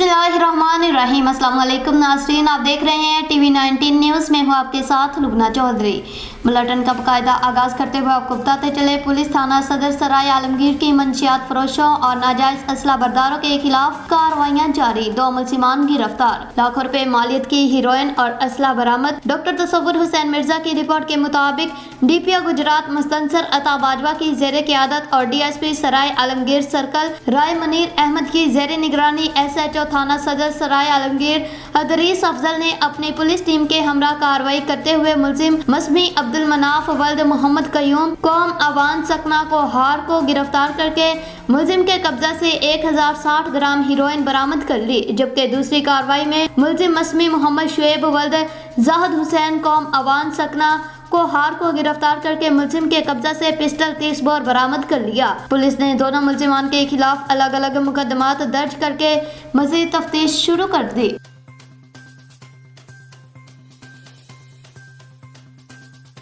बिस्मिल्लाहिर्रहमानिर्रहीम। अस्सलाम वालेकुम नाज़रीन, आप देख रहे हैं टीवी 19 न्यूज़ में हूँ आपके साथ लुबना चौधरी। बुलेटिन का बाकायदा आगाज़ करते हुए आपको बताते चले, पुलिस थाना सदर सराय आलमगीर की मंशियात फरोशों और नाजायज असला बरदारों के खिलाफ कार्रवाइयाँ जारी। 2 मुलजिमान गिरफ्तार, लाखों रुपए मालियत की हीरोइन और असला बरामद। डॉक्टर तसव्वुर हुसैन मिर्जा की रिपोर्ट के मुताबिक DPO गुजरात मुस्तनसर अता बाजवा की ज़ेरे क़यादत और DSP सराय आलमगीर सर्कल राय मनीर अहमद की ज़ेरे निगरानी SHO थाना सदर सराय आलमगीर अदरीस अफजल ने अपनी पुलिस टीम के हमरा कार्रवाई करते हुए मुलजिम मसमी अब्दुल मनाफ वल्द मोहम्मद कयूम कौम अवान सकना को हार को गिरफ्तार करके मुलजिम के कब्जा से 1060 ग्राम हीरोइन बरामद कर ली। जबकि दूसरी कार्रवाई में मुलजिम मसमी मोहम्मद शुएब वल्द जाहद हुसैन कौम अवान सकना को हार को गिरफ्तार करके मुलजिम के कब्जा से पिस्टल 30 बोर बरामद कर लिया। पुलिस ने दोनों मुलजिमान के खिलाफ अलग अलग मुकदमात दर्ज करके मजीद तफ्तीश शुरू कर दी।